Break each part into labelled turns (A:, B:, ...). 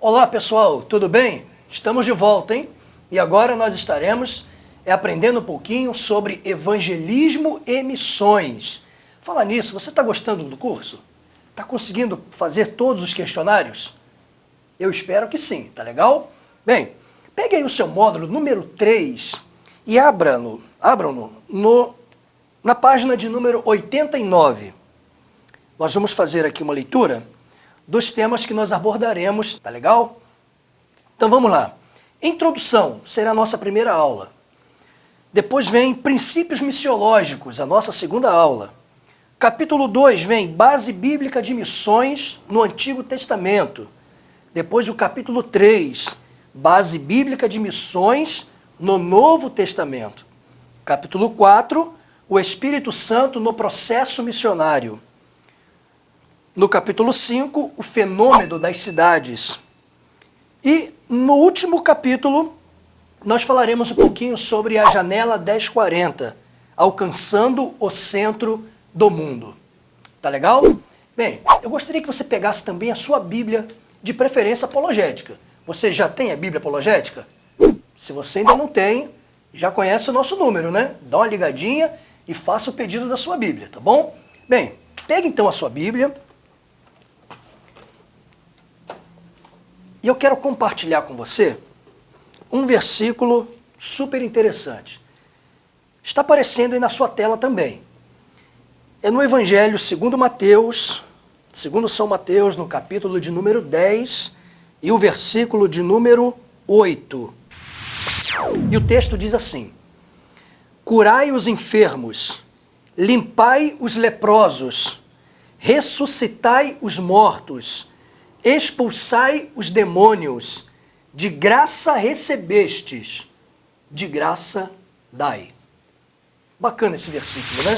A: Olá pessoal, tudo bem? Estamos de volta, hein? E agora nós estaremos aprendendo um pouquinho sobre evangelismo e missões. Fala nisso, você está gostando do curso? Está conseguindo fazer todos os questionários? Eu espero que sim, tá legal? Bem, pegue aí o seu módulo número 3 e abram-no na página de número 89. Nós vamos fazer aqui uma leitura dos temas que nós abordaremos, tá legal? Então vamos lá. Introdução será a nossa primeira aula. Depois vem princípios missiológicos, a nossa segunda aula. Capítulo 2 vem base bíblica de missões no Antigo Testamento. Depois o capítulo 3, base bíblica de missões no Novo Testamento. Capítulo 4, o Espírito Santo no processo missionário. No capítulo 5, o fenômeno das cidades. E no último capítulo, nós falaremos um pouquinho sobre a janela 1040, alcançando o centro do mundo. Tá legal? Bem, eu gostaria que você pegasse também a sua Bíblia, de preferência apologética. Você já tem a Bíblia apologética? Se você ainda não tem, já conhece o nosso número, né? Dá uma ligadinha e faça o pedido da sua Bíblia, tá bom? Bem, pegue então a sua Bíblia. E eu quero compartilhar com você um versículo super interessante. Está aparecendo aí na sua tela também. É no Evangelho segundo Mateus, segundo São Mateus, no capítulo de número 10 e o versículo de número 8. E o texto diz assim: curai os enfermos, limpai os leprosos, ressuscitai os mortos, expulsai os demônios, de graça recebestes, de graça dai. Bacana esse versículo, né?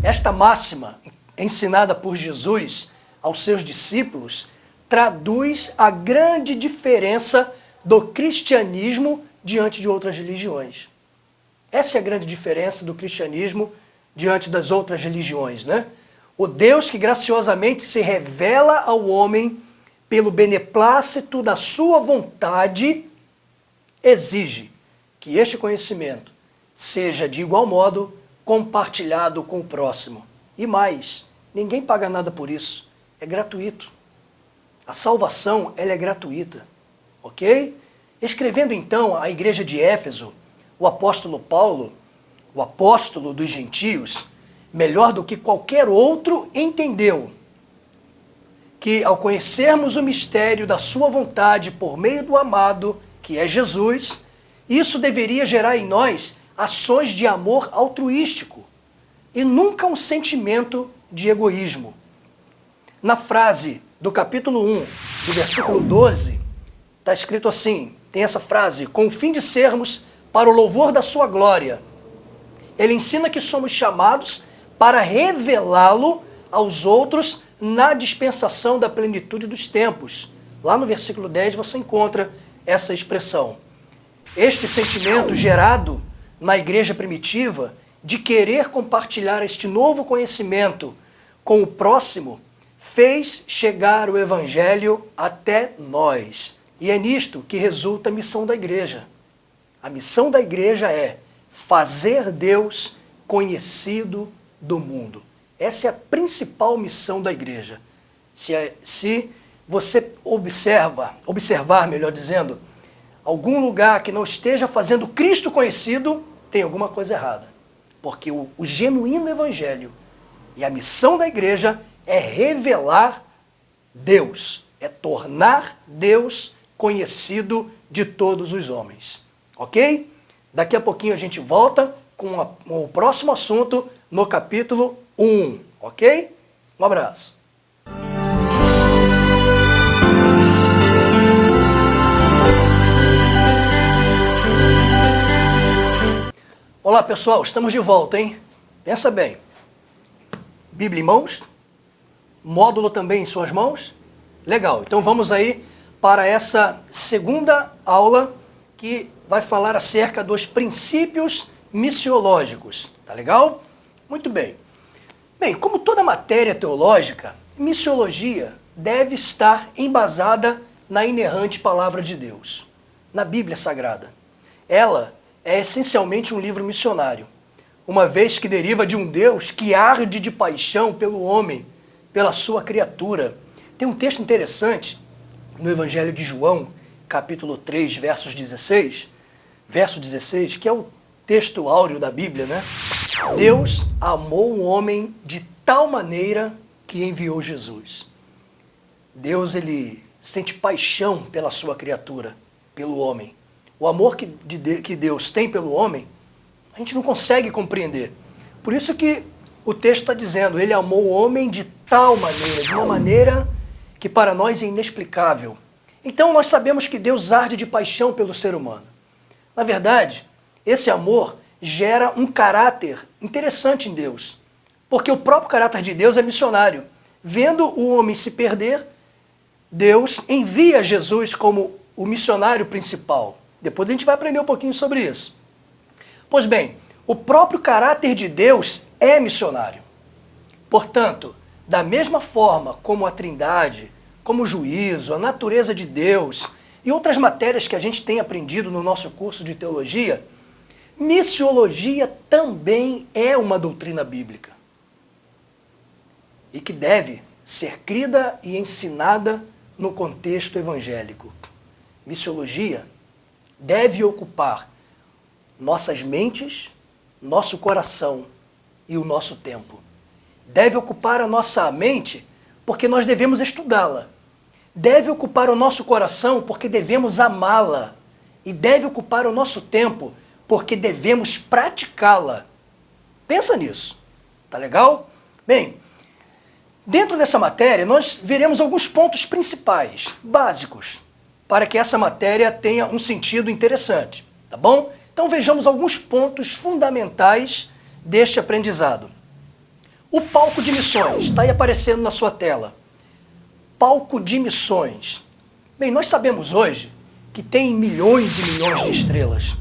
A: Esta máxima, ensinada por Jesus aos seus discípulos, traduz a grande diferença do cristianismo diante de outras religiões. Essa é a grande diferença do cristianismo diante das outras religiões, né? O Deus que graciosamente se revela ao homem pelo beneplácito da sua vontade, exige que este conhecimento seja de igual modo compartilhado com o próximo. E mais, ninguém paga nada por isso, é gratuito. A salvação, ela é gratuita, ok? Escrevendo então à igreja de Éfeso, o apóstolo Paulo, o apóstolo dos gentios, melhor do que qualquer outro, entendeu que ao conhecermos o mistério da sua vontade por meio do amado, que é Jesus, isso deveria gerar em nós ações de amor altruístico e nunca um sentimento de egoísmo. Na frase do capítulo 1, do versículo 12, está escrito assim, tem essa frase: com o fim de sermos para o louvor da sua glória. Ele ensina que somos chamados para revelá-lo aos outros na dispensação da plenitude dos tempos. Lá no versículo 10 você encontra essa expressão. Este sentimento gerado na igreja primitiva de querer compartilhar este novo conhecimento com o próximo fez chegar o evangelho até nós. E é nisto que resulta a missão da igreja. A missão da igreja é fazer Deus conhecido do mundo. Essa é a principal missão da igreja. Se você observar, melhor dizendo, algum lugar que não esteja fazendo Cristo conhecido, tem alguma coisa errada. Porque o genuíno evangelho e a missão da igreja é revelar Deus, é tornar Deus conhecido de todos os homens. Ok? Daqui a pouquinho a gente volta com o próximo assunto no capítulo 1, ok? Um abraço. Olá pessoal, estamos de volta, hein? Pensa bem. Bíblia em mãos? Módulo também em suas mãos? Legal, então vamos aí para essa segunda aula que vai falar acerca dos princípios missiológicos. Tá legal? Muito bem. Bem, como toda matéria teológica, missiologia deve estar embasada na inerrante palavra de Deus, na Bíblia Sagrada. Ela é essencialmente um livro missionário, uma vez que deriva de um Deus que arde de paixão pelo homem, pela sua criatura. Tem um texto interessante no Evangelho de João, capítulo 3, verso 16, que é o texto áureo da Bíblia, né? Deus amou o homem de tal maneira que enviou Jesus. Deus, ele sente paixão pela sua criatura, pelo homem. O amor que Deus tem pelo homem, a gente não consegue compreender. Por isso que o texto está dizendo, ele amou o homem de tal maneira, de uma maneira que para nós é inexplicável. Então nós sabemos que Deus arde de paixão pelo ser humano. Na verdade, esse amor gera um caráter interessante em Deus, porque o próprio caráter de Deus é missionário. Vendo o homem se perder, Deus envia Jesus como o missionário principal. Depois a gente vai aprender um pouquinho sobre isso. Pois bem, o próprio caráter de Deus é missionário. Portanto, da mesma forma como a Trindade, como o juízo, a natureza de Deus e outras matérias que a gente tem aprendido no nosso curso de teologia, missiologia também é uma doutrina bíblica e que deve ser crida e ensinada no contexto evangélico. Missiologia deve ocupar nossas mentes, nosso coração e o nosso tempo. Deve ocupar a nossa mente porque nós devemos estudá-la. Deve ocupar o nosso coração porque devemos amá-la. E deve ocupar o nosso tempo porque devemos praticá-la. Pensa nisso. Tá legal? Bem, dentro dessa matéria nós veremos alguns pontos principais, básicos, para que essa matéria tenha um sentido interessante. Tá bom? Então vejamos alguns pontos fundamentais deste aprendizado. O palco de missões, está aí aparecendo na sua tela. Palco de missões. Bem, nós sabemos hoje que tem milhões e milhões de estrelas,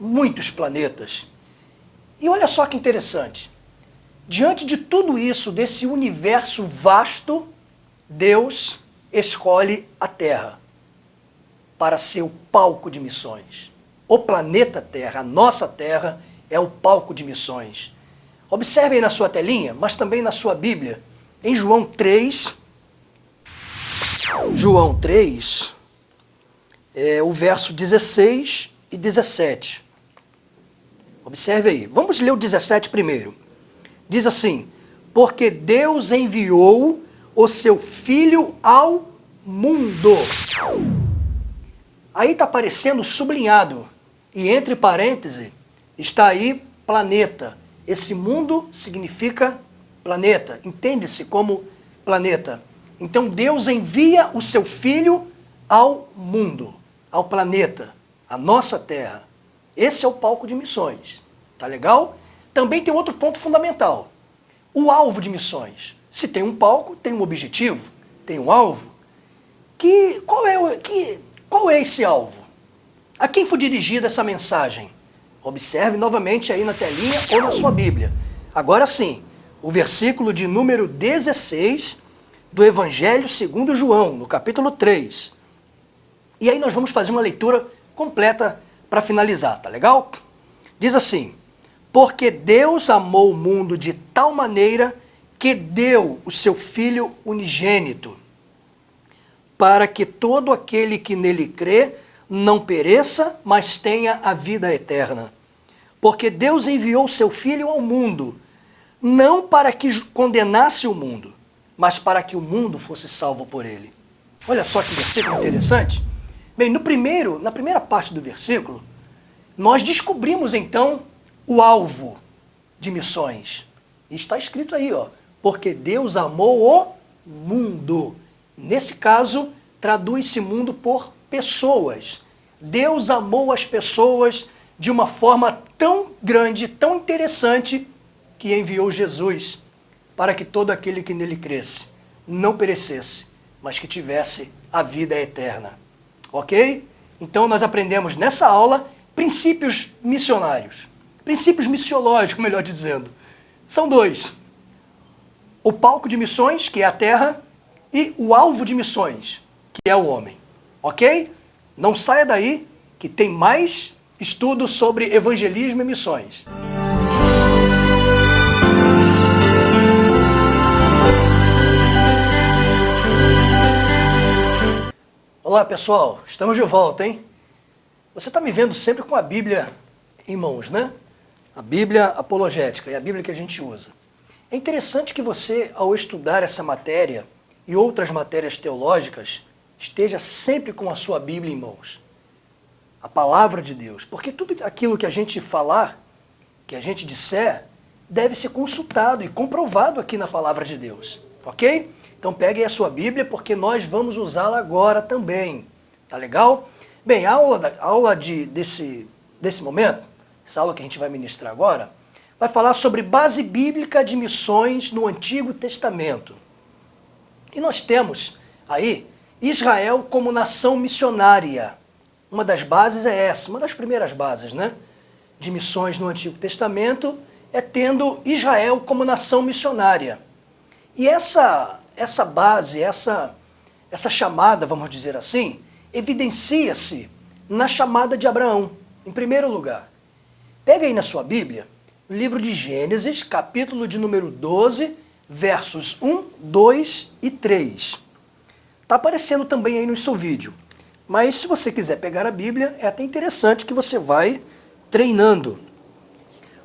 A: muitos planetas. E olha só que interessante. Diante de tudo isso, desse universo vasto, Deus escolhe a Terra para ser o palco de missões. O planeta Terra, a nossa Terra, é o palco de missões. Observem na sua telinha, mas também na sua Bíblia, em João 3, o verso 16 e 17. Observe aí. Vamos ler o 17 primeiro. Diz assim, porque Deus enviou o seu Filho ao mundo. Aí está aparecendo sublinhado, e entre parênteses está aí planeta. Esse mundo significa planeta, entende-se como planeta. Então Deus envia o seu Filho ao mundo, ao planeta, à nossa Terra. Esse é o palco de missões. Tá legal? Também tem outro ponto fundamental. O alvo de missões. Se tem um palco, tem um objetivo, tem um alvo. Qual é esse alvo? A quem foi dirigida essa mensagem? Observe novamente aí na telinha ou na sua Bíblia. Agora sim, o versículo de número 16 do Evangelho segundo João, no capítulo 3. E aí nós vamos fazer uma leitura completa para finalizar, tá legal? Diz assim, porque Deus amou o mundo de tal maneira que deu o seu Filho unigênito, para que todo aquele que nele crê não pereça, mas tenha a vida eterna. Porque Deus enviou o seu Filho ao mundo, não para que condenasse o mundo, mas para que o mundo fosse salvo por ele. Olha só que versículo interessante. Bem, na primeira parte do versículo, nós descobrimos então o alvo de missões. E está escrito aí, ó, porque Deus amou o mundo. Nesse caso, traduz-se mundo por pessoas. Deus amou as pessoas de uma forma tão grande, tão interessante, que enviou Jesus para que todo aquele que nele cresce não perecesse, mas que tivesse a vida eterna. Ok? Então nós aprendemos nessa aula princípios missionários, princípios missiológicos, melhor dizendo. São dois. O palco de missões, que é a terra, e o alvo de missões, que é o homem. ok? Não saia daí, que tem mais estudo sobre evangelismo e missões. Olá pessoal, estamos de volta, hein? Você está me vendo sempre com a Bíblia em mãos, né? A Bíblia apologética, é a Bíblia que a gente usa. É interessante que você, ao estudar essa matéria e outras matérias teológicas, esteja sempre com a sua Bíblia em mãos. A palavra de Deus. Porque tudo aquilo que a gente falar, que a gente disser, deve ser consultado e comprovado aqui na palavra de Deus. Ok? Então pegue a sua Bíblia, porque nós vamos usá-la agora também. Tá legal? Bem, a aula desse momento, essa aula que a gente vai ministrar agora, vai falar sobre base bíblica de missões no Antigo Testamento. E nós temos aí Israel como nação missionária. Uma das bases é essa, uma das primeiras bases, né, de missões no Antigo Testamento é tendo Israel como nação missionária. E essa base, essa chamada, vamos dizer assim, evidencia-se na chamada de Abraão, em primeiro lugar. Pega aí na sua Bíblia o livro de Gênesis, capítulo de número 12, versos 1, 2 e 3. Está aparecendo também aí no seu vídeo. Mas se você quiser pegar a Bíblia, é até interessante que você vai treinando.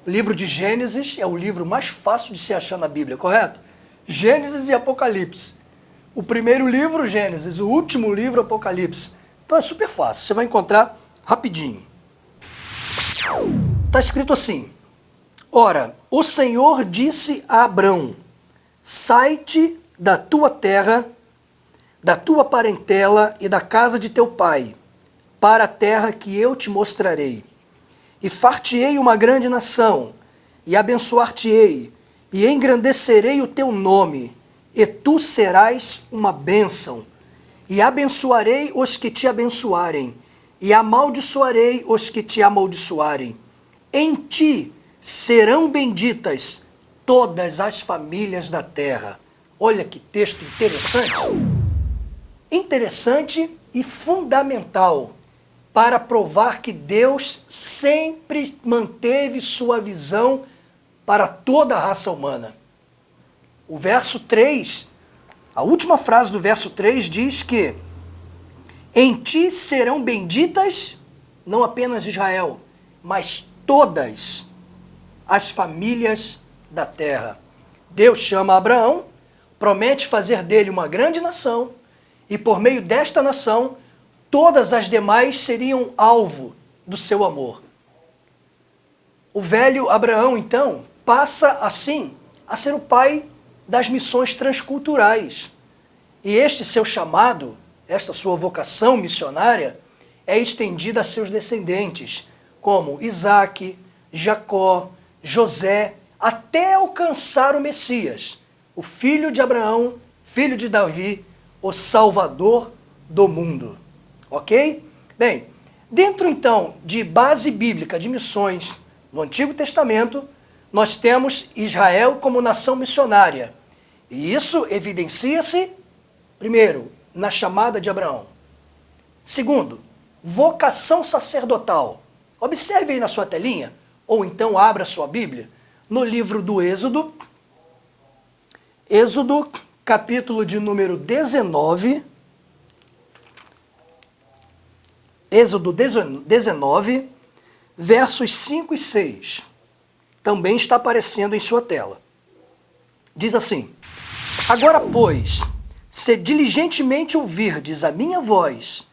A: O livro de Gênesis é o livro mais fácil de se achar na Bíblia, correto? Gênesis e Apocalipse. O primeiro livro, Gênesis, o último livro, Apocalipse. Então é super fácil, você vai encontrar rapidinho. Está escrito assim: Ora, o Senhor disse a Abrão, sai-te da tua terra, da tua parentela e da casa de teu pai, para a terra que eu te mostrarei. E far-te-ei uma grande nação, e abençoar-te-ei, e engrandecerei o teu nome, e tu serás uma bênção. E abençoarei os que te abençoarem, e amaldiçoarei os que te amaldiçoarem. Em ti serão benditas todas as famílias da terra. Olha que texto interessante. Interessante e fundamental para provar que Deus sempre manteve sua visão para toda a raça humana. O verso 3, a última frase do verso 3 diz que em ti serão benditas não apenas Israel, mas todas as famílias da terra. Deus chama Abraão, promete fazer dele uma grande nação, e por meio desta nação, todas as demais seriam alvo do seu amor. O velho Abraão, então, passa assim a ser o pai das missões transculturais. E este seu chamado, esta sua vocação missionária, é estendida a seus descendentes, como Isaque, Jacó, José, até alcançar o Messias, o filho de Abraão, filho de Davi, o Salvador do mundo. Ok? Bem, dentro então de base bíblica de missões no Antigo Testamento, nós temos Israel como nação missionária. E isso evidencia-se, primeiro, na chamada de Abraão. Segundo, vocação sacerdotal. Observe aí na sua telinha, ou então abra a sua Bíblia, no livro do Êxodo, capítulo de número 19, Êxodo 19, versos 5 e 6. Também está aparecendo em sua tela. Diz assim: Agora, pois, se diligentemente ouvirdes a minha voz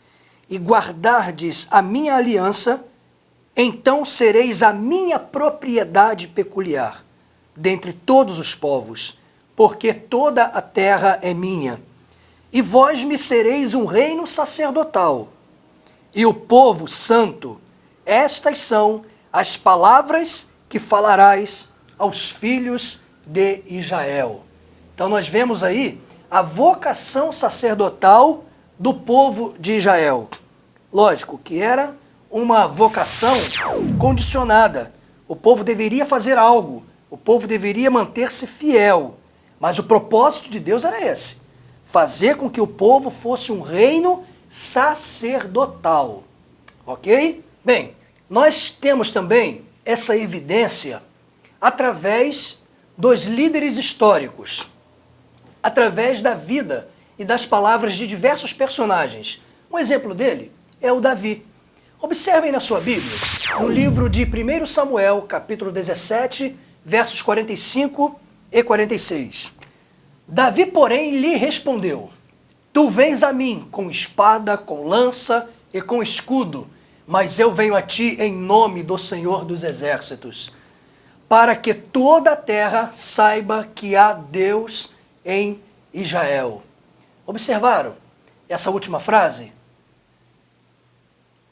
A: e guardardes a minha aliança, então sereis a minha propriedade peculiar dentre todos os povos, porque toda a terra é minha. E vós me sereis um reino sacerdotal e o povo santo. Estas são as palavras que falarás aos filhos de Israel. Então nós vemos aí a vocação sacerdotal do povo de Israel. Lógico que era uma vocação condicionada. O povo deveria fazer algo, o povo deveria manter-se fiel. Mas o propósito de Deus era esse: fazer com que o povo fosse um reino sacerdotal. Ok? Bem, nós temos também essa evidência através dos líderes históricos, através da vida e das palavras de diversos personagens. Um exemplo dele é o Davi. Observem na sua Bíblia, no livro de 1 Samuel, capítulo 17, versos 45 e 46. Davi, porém, lhe respondeu: Tu vens a mim com espada, com lança e com escudo, mas eu venho a ti em nome do Senhor dos Exércitos, para que toda a terra saiba que há Deus em Israel. Observaram essa última frase?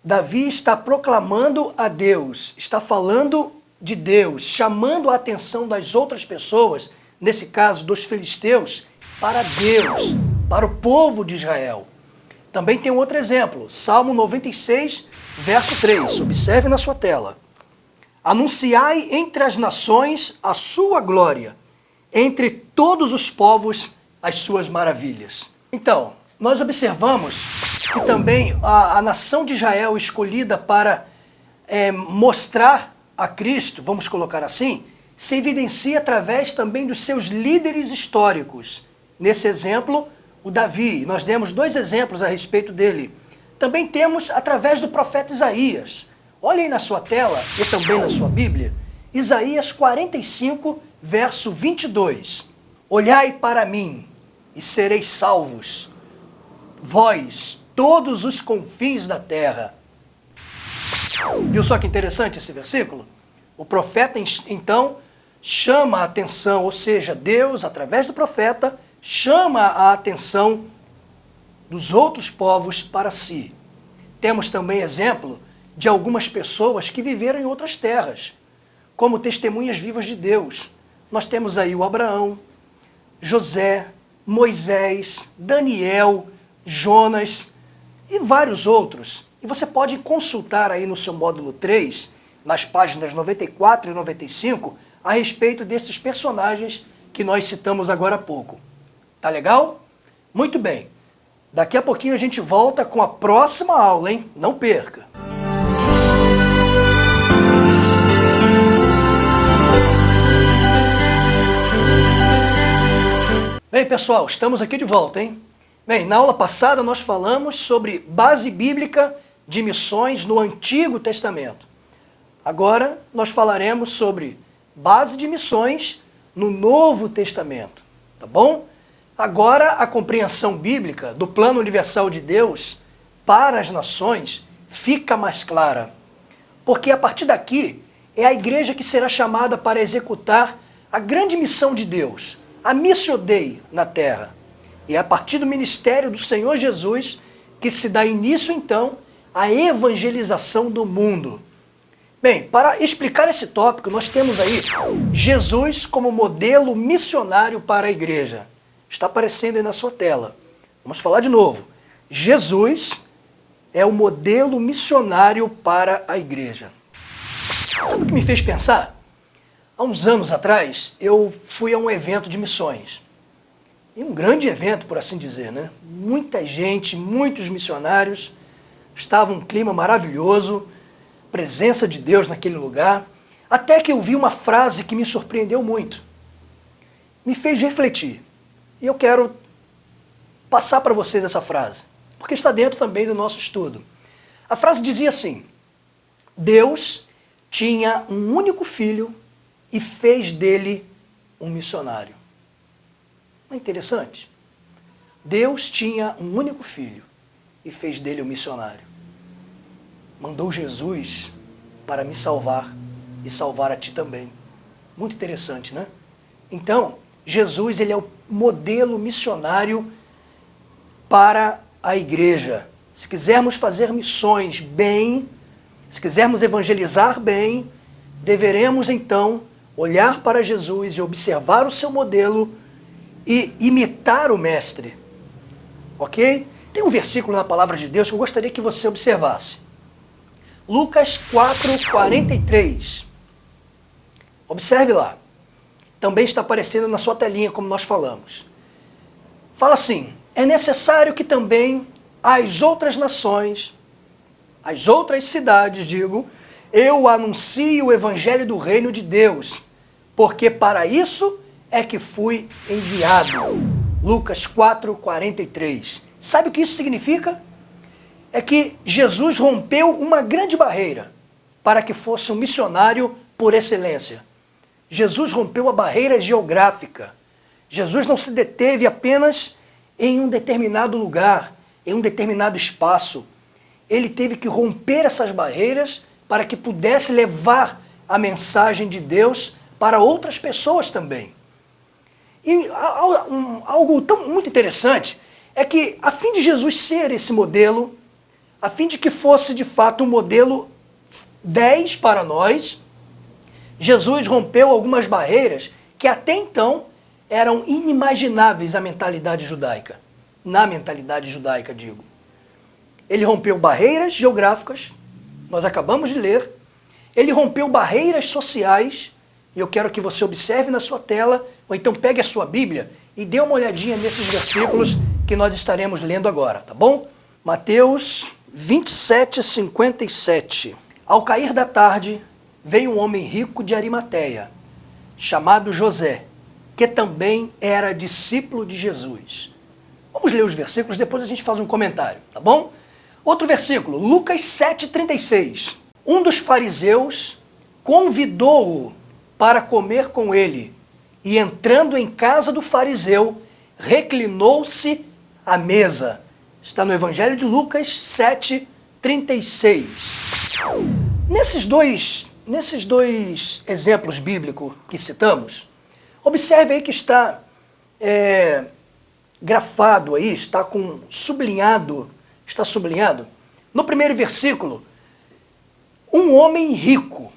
A: Davi está proclamando a Deus, está falando de Deus, chamando a atenção das outras pessoas, nesse caso dos filisteus, para Deus, para o povo de Israel. Também tem um outro exemplo, Salmo 96, verso 3. Observe na sua tela. Anunciai entre as nações a sua glória, entre todos os povos as suas maravilhas. Então, nós observamos que também a nação de Israel escolhida para mostrar a Cristo, vamos colocar assim, se evidencia através também dos seus líderes históricos. Nesse exemplo, o Davi. Nós demos 2 exemplos a respeito dele. Também temos através do profeta Isaías. Olhem na sua tela e também na sua Bíblia, Isaías 45, verso 22. Olhai para mim e sereis salvos, vós, todos os confins da terra. Viu só que interessante esse versículo? O profeta, então, chama a atenção, ou seja, Deus, através do profeta, chama a atenção dos outros povos para si. Temos também exemplo de algumas pessoas que viveram em outras terras, como testemunhas vivas de Deus. Nós temos aí o Abraão, José, Moisés, Daniel, Jonas e vários outros. E você pode consultar aí no seu módulo 3, nas páginas 94 e 95, a respeito desses personagens que nós citamos agora há pouco. Tá legal? Muito bem. Daqui a pouquinho a gente volta com a próxima aula, hein? Não perca! Bem, pessoal, estamos aqui de volta, hein? Bem, na aula passada nós falamos sobre base bíblica de missões no Antigo Testamento. Agora nós falaremos sobre base de missões no Novo Testamento, tá bom? Agora a compreensão bíblica do plano universal de Deus para as nações fica mais clara, porque a partir daqui é a igreja que será chamada para executar a grande missão de Deus, a Missio Dei na terra. E é a partir do ministério do Senhor Jesus que se dá início, então, à evangelização do mundo. Bem, para explicar esse tópico, nós temos aí Jesus como modelo missionário para a igreja. Está aparecendo aí na sua tela. Vamos falar de novo. Jesus é o modelo missionário para a igreja. Sabe o que me fez pensar? Há uns anos atrás, eu fui a um evento de missões. E um grande evento, por assim dizer, né? Muita gente, muitos missionários, estava um clima maravilhoso, presença de Deus naquele lugar, até que eu vi uma frase que me surpreendeu muito. Me fez refletir. E eu quero passar para vocês essa frase, porque está dentro também do nosso estudo. A frase dizia assim: Deus tinha um único filho e fez dele um missionário. Não é interessante? Deus tinha um único filho e fez dele um missionário. Mandou Jesus para me salvar e salvar a ti também. Muito interessante, né? Então, Jesus, ele é o modelo missionário para a igreja. Se quisermos fazer missões bem, se quisermos evangelizar bem, deveremos então olhar para Jesus e observar o seu modelo e imitar o mestre. Ok? Tem um versículo na palavra de Deus que eu gostaria que você observasse. Lucas 4:43. Observe lá. Também está aparecendo na sua telinha, como nós falamos. Fala assim: é necessário que também às outras nações, às outras cidades, digo, eu anuncio o evangelho do reino de Deus, porque para isso é que fui enviado. Lucas 4:43. Sabe o que isso significa? É que Jesus rompeu uma grande barreira para que fosse um missionário por excelência. Jesus rompeu a barreira geográfica. Jesus não se deteve apenas em um determinado lugar, em um determinado espaço. Ele teve que romper essas barreiras para que pudesse levar a mensagem de Deus para outras pessoas também. E algo muito interessante é que, a fim de Jesus ser esse modelo, a fim de que fosse de fato um modelo 10 para nós, Jesus rompeu algumas barreiras que até então eram inimagináveis à mentalidade judaica. Na mentalidade judaica, digo. Ele rompeu barreiras geográficas, nós acabamos de ler. Ele rompeu barreiras sociais, e eu quero que você observe na sua tela, ou então pegue a sua Bíblia e dê uma olhadinha nesses versículos que nós estaremos lendo agora, tá bom? Mateus 27:57. Ao cair da tarde, veio um homem rico de Arimateia, chamado José, que também era discípulo de Jesus. Vamos ler os versículos, depois a gente faz um comentário, tá bom? Outro versículo, Lucas 7:36. Um dos fariseus convidou-o para comer com ele, e entrando em casa do fariseu, reclinou-se à mesa. Está no Evangelho de Lucas 7:36. Nesses dois exemplos bíblicos que citamos, observe aí que está grafado aí, está sublinhado. No primeiro versículo, um homem rico.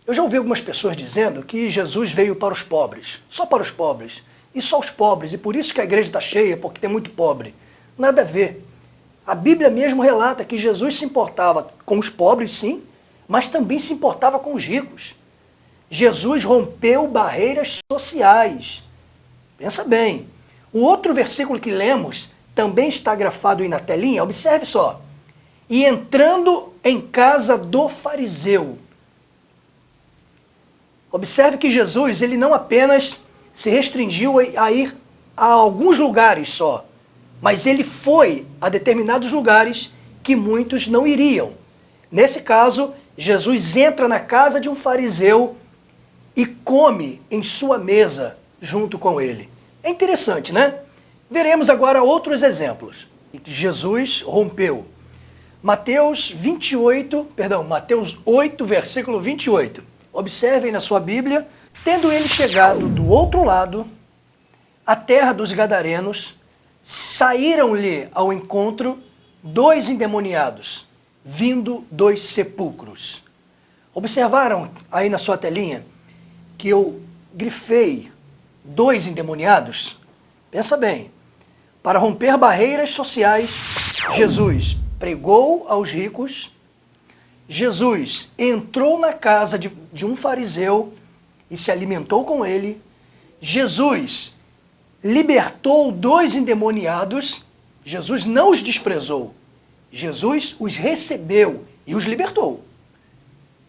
A: Eu já ouvi algumas pessoas dizendo que Jesus veio para os pobres, só para os pobres, e só os pobres, e por isso que a igreja está cheia, porque tem muito pobre. Nada a ver. A Bíblia mesmo relata que Jesus se importava com os pobres, sim, mas também se importava com os ricos. Jesus rompeu barreiras sociais. Pensa bem. O outro versículo que lemos também está grafado aí na telinha, observe só. E entrando em casa do fariseu. Observe que Jesus, ele não apenas se restringiu a ir a alguns lugares só, mas ele foi a determinados lugares que muitos não iriam. Nesse caso, Jesus entra na casa de um fariseu e come em sua mesa junto com ele. É interessante, né? Veremos agora outros exemplos em que Jesus rompeu. Mateus 8, versículo 28. Observem na sua Bíblia, tendo ele chegado do outro lado, a terra dos Gadarenos, saíram-lhe ao encontro 2 endemoniados, vindo dos sepulcros. Observaram aí na sua telinha que eu grifei 2 endemoniados? Pensa bem, para romper barreiras sociais, Jesus pregou aos ricos, Jesus entrou na casa de um fariseu e se alimentou com ele. Jesus libertou 2 endemoniados. Jesus não os desprezou. Jesus os recebeu e os libertou.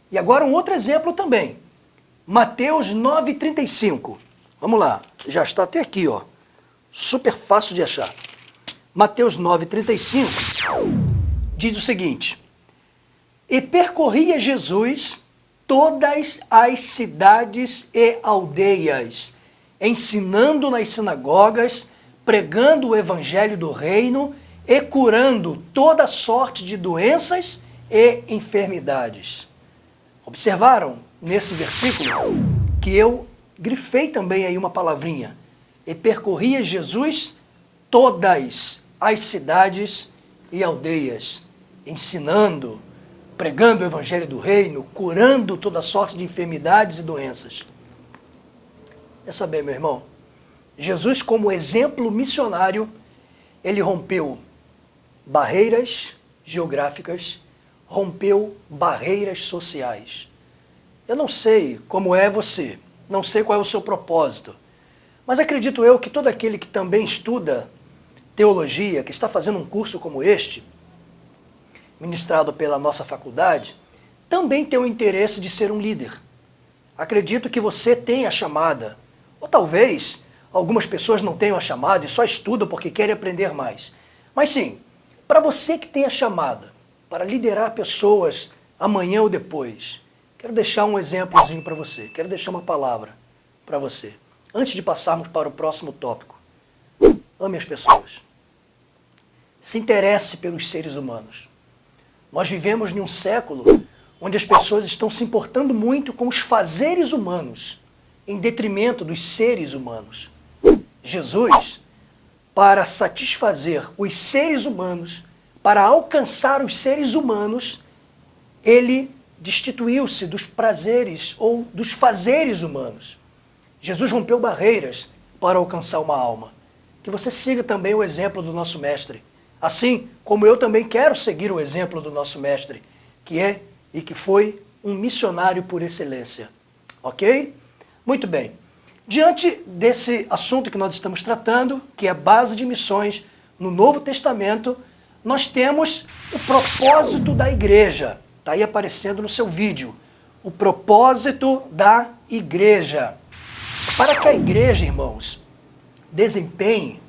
A: E agora um outro exemplo também. Mateus 9:35. Vamos lá, já está até aqui, ó. Super fácil de achar. Mateus 9:35 diz o seguinte: e percorria Jesus todas as cidades e aldeias, ensinando nas sinagogas, pregando o evangelho do reino e curando toda sorte de doenças e enfermidades. Observaram nesse versículo que eu grifei também aí uma palavrinha. E percorria Jesus todas as cidades e aldeias, ensinando, pregando o evangelho do reino, curando toda sorte de enfermidades e doenças. Pensa bem, meu irmão. Jesus, como exemplo missionário, ele rompeu barreiras geográficas, rompeu barreiras sociais. Eu não sei como é você, não sei qual é o seu propósito, mas acredito eu que todo aquele que também estuda teologia, que está fazendo um curso como este, ministrado pela nossa faculdade, também tem o interesse de ser um líder. Acredito que você tem a chamada, ou talvez algumas pessoas não tenham a chamada e só estudam porque querem aprender mais. Mas sim, para você que tem a chamada para liderar pessoas amanhã ou depois, quero deixar um exemplozinho para você, quero deixar uma palavra para você. Antes de passarmos para o próximo tópico, ame as pessoas. Se interesse pelos seres humanos. Nós vivemos em um século onde as pessoas estão se importando muito com os fazeres humanos, em detrimento dos seres humanos. Jesus, para satisfazer os seres humanos, para alcançar os seres humanos, ele destituiu-se dos prazeres ou dos fazeres humanos. Jesus rompeu barreiras para alcançar uma alma. Que você siga também o exemplo do nosso mestre. Assim como eu também quero seguir o exemplo do nosso mestre, que é e que foi um missionário por excelência. Ok? Muito bem. Diante desse assunto que nós estamos tratando, que é a base de missões no Novo Testamento, nós temos o propósito da igreja. Está aí aparecendo no seu vídeo. O propósito da igreja. Para que a igreja, irmãos, desempenhe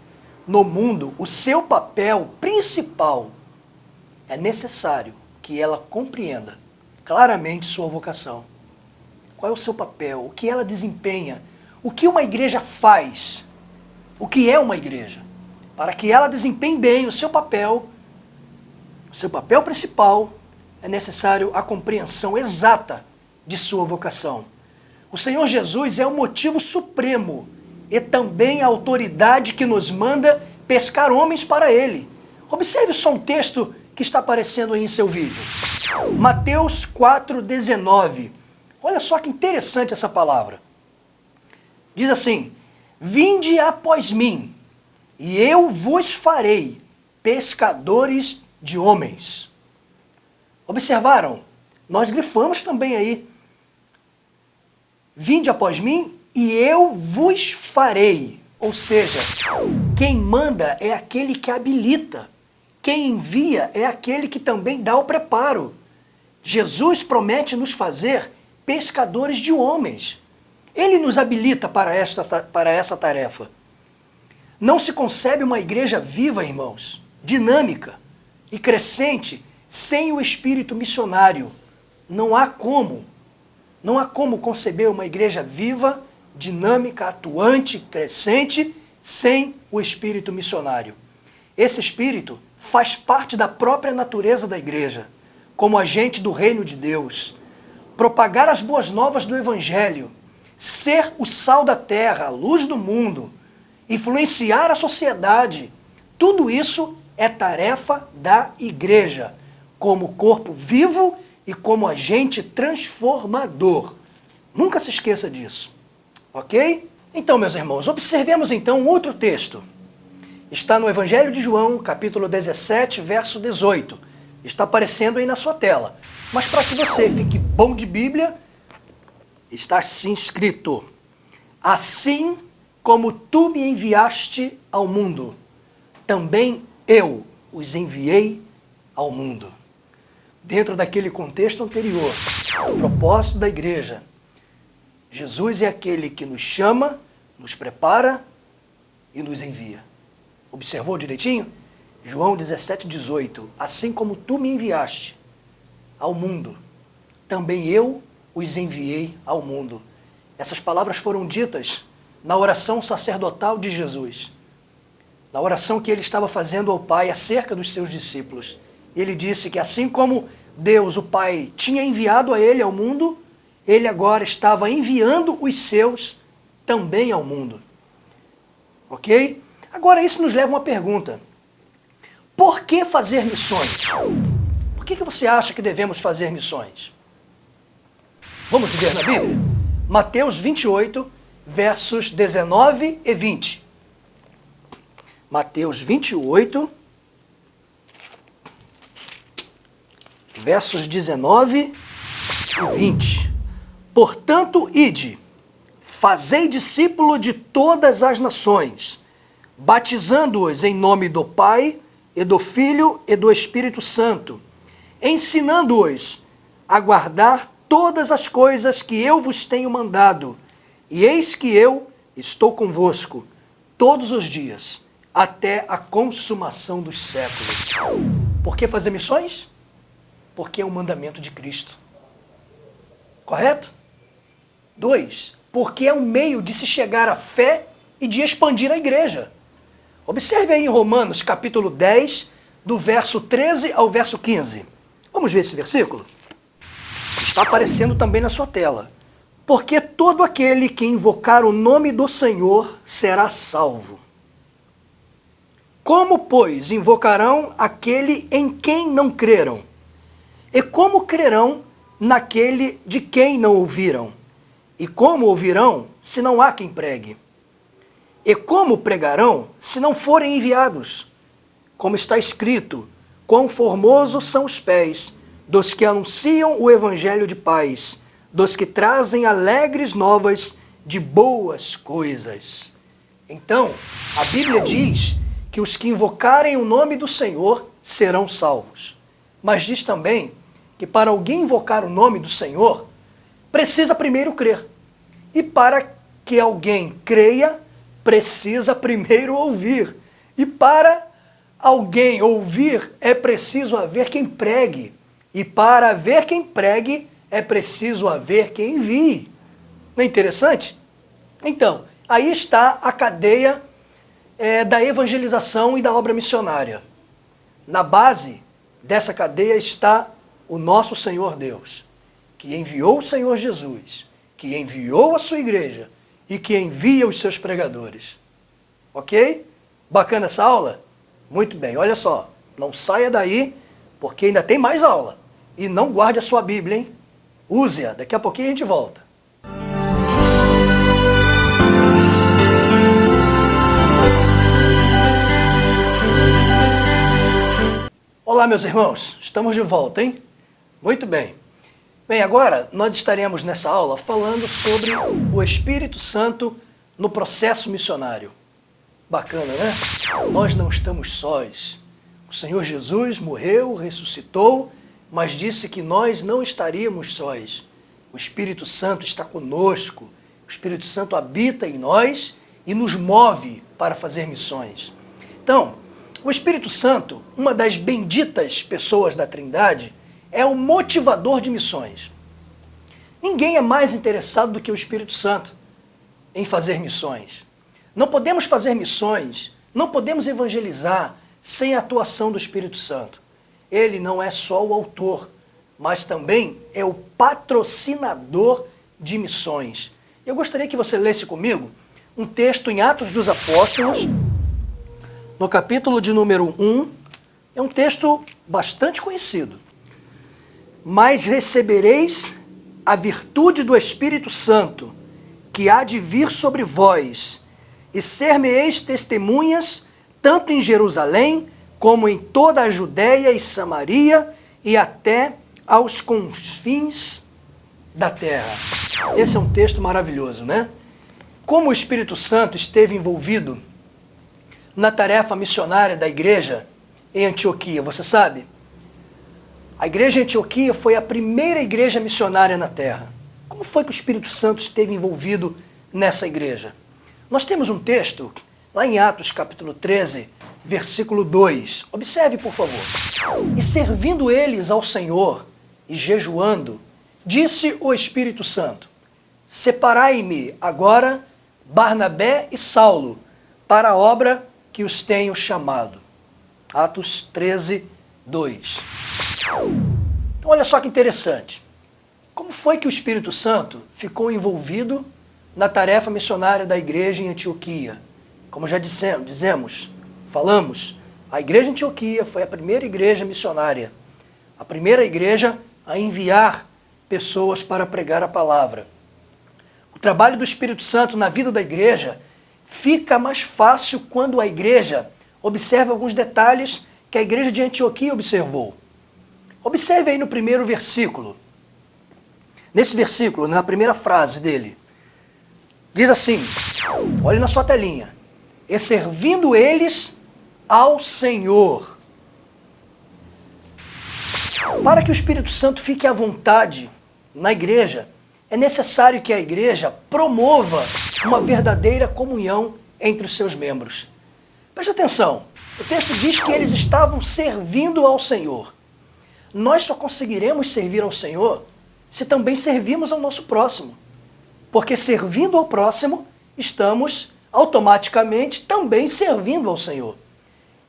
A: no mundo o seu papel principal, é necessário que ela compreenda claramente sua vocação. Qual é o seu papel? O que ela desempenha? O que uma igreja faz? O que é uma igreja? Para que ela desempenhe bem o seu papel principal, é necessário a compreensão exata de sua vocação. O Senhor Jesus é o motivo supremo e também a autoridade que nos manda pescar homens para Ele. Observe só um texto que está aparecendo aí em seu vídeo. Mateus 4,19. Olha só que interessante essa palavra. Diz assim: vinde após mim, e eu vos farei pescadores de homens. Observaram? Nós grifamos também aí. Vinde após mim, e eu vos farei. Ou seja, quem manda é aquele que habilita. Quem envia é aquele que também dá o preparo. Jesus promete nos fazer pescadores de homens. Ele nos habilita para essa tarefa. Não se concebe uma igreja viva, irmãos, dinâmica e crescente, sem o espírito missionário. Não há como conceber uma igreja viva, dinâmica, atuante, crescente, sem o espírito missionário. Esse espírito faz parte da própria natureza da igreja, como agente do reino de Deus. Propagar as boas novas do evangelho, ser o sal da terra, a luz do mundo, influenciar a sociedade, tudo isso é tarefa da igreja, como corpo vivo e como agente transformador. Nunca se esqueça disso. Ok? Então, meus irmãos, observemos então um outro texto. Está no Evangelho de João, capítulo 17, verso 18. Está aparecendo aí na sua tela. Mas para que você fique bom de Bíblia, está assim escrito: assim como tu me enviaste ao mundo, também eu os enviei ao mundo. Dentro daquele contexto anterior, o propósito da igreja, Jesus é aquele que nos chama, nos prepara e nos envia. Observou direitinho? João 17, 18. Assim como tu me enviaste ao mundo, também eu os enviei ao mundo. Essas palavras foram ditas na oração sacerdotal de Jesus, na oração que ele estava fazendo ao Pai acerca dos seus discípulos. Ele disse que assim como Deus, o Pai, tinha enviado a ele ao mundo, ele agora estava enviando os seus também ao mundo. Ok? Agora isso nos leva a uma pergunta. Por que fazer missões? Por que você acha que devemos fazer missões? Vamos ver na Bíblia? Mateus 28, versos 19 e 20. Mateus 28, versos 19 e 20. Portanto, ide, fazei discípulo de todas as nações, batizando-os em nome do Pai, e do Filho e do Espírito Santo, ensinando-os a guardar todas as coisas que eu vos tenho mandado. E eis que eu estou convosco todos os dias, até a consumação dos séculos. Por que fazer missões? Porque é um mandamento de Cristo. Correto? 2. Porque é um meio de se chegar à fé e de expandir a igreja. Observe aí em Romanos, capítulo 10, do verso 13 ao verso 15. Vamos ver esse versículo? Está aparecendo também na sua tela. Porque todo aquele que invocar o nome do Senhor será salvo. Como, pois, invocarão aquele em quem não creram? E como crerão naquele de quem não ouviram? E como ouvirão, se não há quem pregue? E como pregarão, se não forem enviados? Como está escrito, quão formosos são os pés dos que anunciam o evangelho de paz, dos que trazem alegres novas de boas coisas. Então, a Bíblia diz que os que invocarem o nome do Senhor serão salvos. Mas diz também que para alguém invocar o nome do Senhor, precisa primeiro crer. E para que alguém creia, precisa primeiro ouvir. E para alguém ouvir, é preciso haver quem pregue. E para haver quem pregue, é preciso haver quem envie. Não é interessante? Então, aí está a cadeia da evangelização e da obra missionária. Na base dessa cadeia está o nosso Senhor Deus, que enviou o Senhor Jesus, que enviou a sua igreja e que envia os seus pregadores. Ok? Bacana essa aula? Muito bem, olha só, não saia daí, porque ainda tem mais aula. E não guarde a sua Bíblia, hein? Use-a, daqui a pouquinho a gente volta. Olá, meus irmãos, estamos de volta, hein? Muito bem. Bem, agora nós estaremos nessa aula falando sobre o Espírito Santo no processo missionário. Bacana, né? Nós não estamos sós. O Senhor Jesus morreu, ressuscitou, mas disse que nós não estaríamos sós. O Espírito Santo está conosco. O Espírito Santo habita em nós e nos move para fazer missões. Então, o Espírito Santo, uma das benditas pessoas da Trindade, é o motivador de missões. Ninguém é mais interessado do que o Espírito Santo em fazer missões. Não podemos fazer missões, não podemos evangelizar sem a atuação do Espírito Santo. Ele não é só o autor, mas também é o patrocinador de missões. Eu gostaria que você lesse comigo um texto em Atos dos Apóstolos, no capítulo de número 1. É um texto bastante conhecido. Mas recebereis a virtude do Espírito Santo, que há de vir sobre vós, e ser-me-eis testemunhas, tanto em Jerusalém, como em toda a Judéia e Samaria, e até aos confins da terra. Esse é um texto maravilhoso, né? Como o Espírito Santo esteve envolvido na tarefa missionária da igreja em Antioquia, você sabe? A igreja em Antioquia foi a primeira igreja missionária na terra. Como foi que o Espírito Santo esteve envolvido nessa igreja? Nós temos um texto lá em Atos capítulo 13, versículo 2. Observe, por favor. E servindo eles ao Senhor e jejuando, disse o Espírito Santo: separai-me agora Barnabé e Saulo para a obra que os tenho chamado. Atos 13, 2. Então, olha só que interessante. Como foi que o Espírito Santo ficou envolvido na tarefa missionária da igreja em Antioquia? Como já falamos, a igreja em Antioquia foi a primeira igreja missionária, a primeira igreja a enviar pessoas para pregar a palavra. O trabalho do Espírito Santo na vida da igreja fica mais fácil quando a igreja observa alguns detalhes que a igreja de Antioquia observou. Observe aí no primeiro versículo. Nesse versículo, na primeira frase dele, diz assim, olhe na sua telinha: e servindo eles ao Senhor. Para que o Espírito Santo fique à vontade na igreja, é necessário que a igreja promova uma verdadeira comunhão entre os seus membros. Preste atenção, o texto diz que eles estavam servindo ao Senhor. Nós só conseguiremos servir ao Senhor se também servirmos ao nosso próximo. Porque servindo ao próximo, estamos automaticamente também servindo ao Senhor.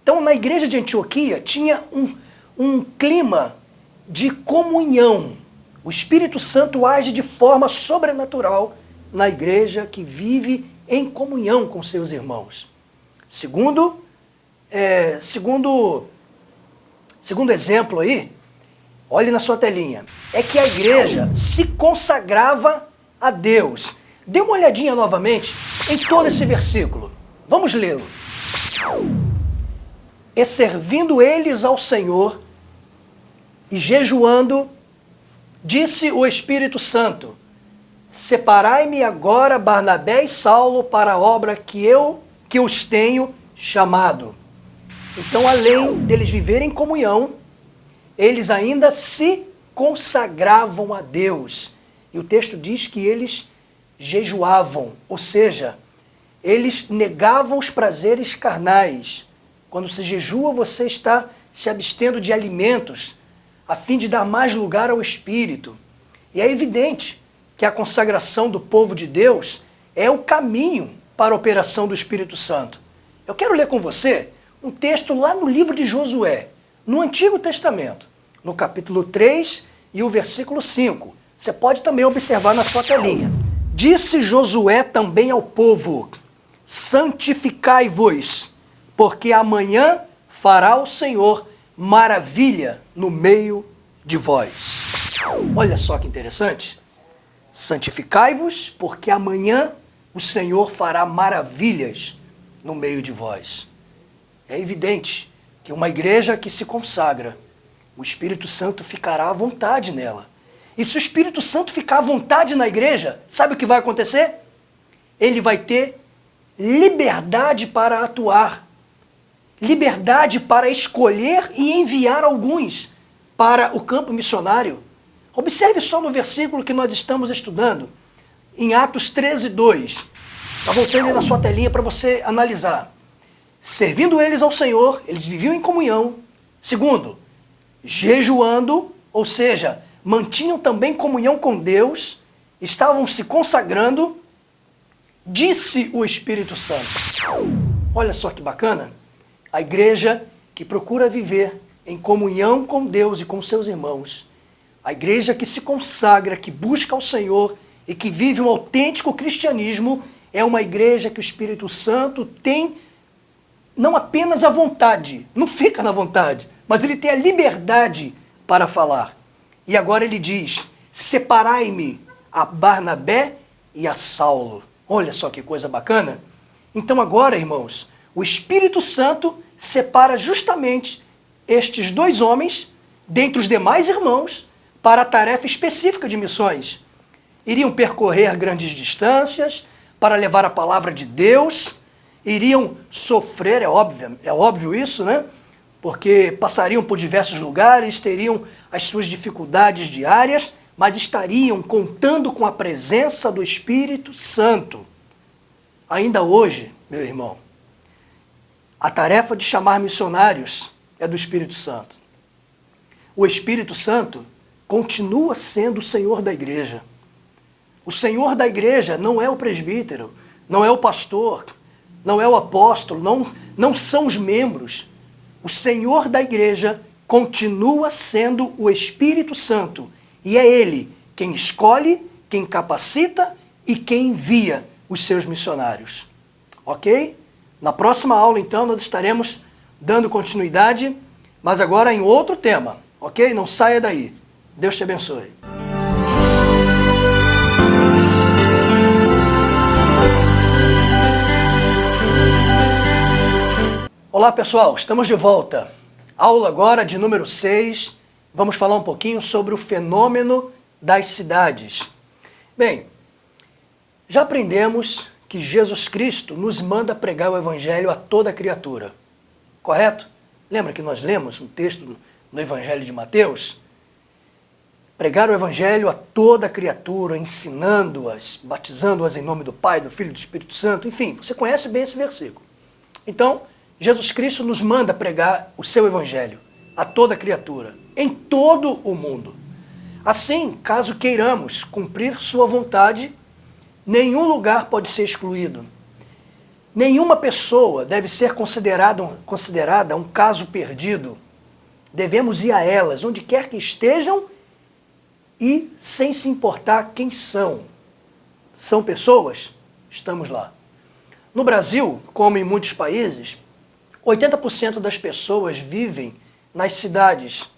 A: Então, na igreja de Antioquia, tinha um clima de comunhão. O Espírito Santo age de forma sobrenatural na igreja que vive em comunhão com seus irmãos. Segundo exemplo aí, olhe na sua telinha, é que a igreja se consagrava a Deus. Dê uma olhadinha novamente em todo esse versículo. Vamos lê-lo. E servindo eles ao Senhor e jejuando, disse o Espírito Santo: separai-me agora Barnabé e Saulo para a obra que os tenho chamado. Então, além deles viverem em comunhão, eles ainda se consagravam a Deus. E o texto diz que eles jejuavam, ou seja, eles negavam os prazeres carnais. Quando se jejua, você está se abstendo de alimentos, a fim de dar mais lugar ao Espírito. E é evidente que a consagração do povo de Deus é o caminho para a operação do Espírito Santo. Eu quero ler com você um texto lá no livro de Josué, no Antigo Testamento, no capítulo 3 e o versículo 5. Você pode também observar na sua telinha. Disse Josué também ao povo: santificai-vos, porque amanhã fará o Senhor maravilha no meio de vós. Olha só que interessante. Santificai-vos, porque amanhã o Senhor fará maravilhas no meio de vós. É evidente que uma igreja que se consagra, o Espírito Santo ficará à vontade nela. E se o Espírito Santo ficar à vontade na igreja, sabe o que vai acontecer? Ele vai ter liberdade para atuar, liberdade para escolher e enviar alguns para o campo missionário. Observe só no versículo que nós estamos estudando, em Atos 13:2. Está voltando aí na sua telinha para você analisar. Servindo eles ao Senhor, eles viviam em comunhão. Segundo, jejuando, ou seja, mantinham também comunhão com Deus, estavam se consagrando, disse o Espírito Santo. Olha só que bacana. A igreja que procura viver em comunhão com Deus e com seus irmãos, a igreja que se consagra, que busca ao Senhor e que vive um autêntico cristianismo, é uma igreja que o Espírito Santo tem não apenas a vontade, não fica na vontade, mas ele tem a liberdade para falar. E agora ele diz: separai-me a Barnabé e a Saulo. Olha só que coisa bacana. Então agora, irmãos, o Espírito Santo separa justamente estes dois homens, dentre os demais irmãos, para a tarefa específica de missões. Iriam percorrer grandes distâncias para levar a palavra de Deus, iriam sofrer, é óbvio isso, né? Porque passariam por diversos lugares, teriam as suas dificuldades diárias, mas estariam contando com a presença do Espírito Santo. Ainda hoje, meu irmão, a tarefa de chamar missionários é do Espírito Santo. O Espírito Santo continua sendo o Senhor da igreja. O Senhor da igreja não é o presbítero, não é o pastor, não é o apóstolo, não são os membros. O Senhor da igreja continua sendo o Espírito Santo. E é Ele quem escolhe, quem capacita e quem envia os seus missionários. Ok? Na próxima aula, então, nós estaremos dando continuidade, mas agora em outro tema. Ok? Não saia daí. Deus te abençoe. Olá pessoal, estamos de volta. Aula agora de número 6. Vamos falar um pouquinho sobre o fenômeno das cidades. Bem, já aprendemos que Jesus Cristo nos manda pregar o Evangelho a toda criatura. Correto? Lembra que nós lemos um texto no Evangelho de Mateus? Pregar o Evangelho a toda criatura, ensinando-as, batizando-as em nome do Pai, do Filho e do Espírito Santo. Enfim, você conhece bem esse versículo. Então, Jesus Cristo nos manda pregar o seu Evangelho a toda criatura, em todo o mundo. Assim, caso queiramos cumprir sua vontade, nenhum lugar pode ser excluído. Nenhuma pessoa deve ser considerada um caso perdido. Devemos ir a elas, onde quer que estejam, e sem se importar quem são. São pessoas? Estamos lá. No Brasil, como em muitos países, 80% das pessoas vivem nas cidades,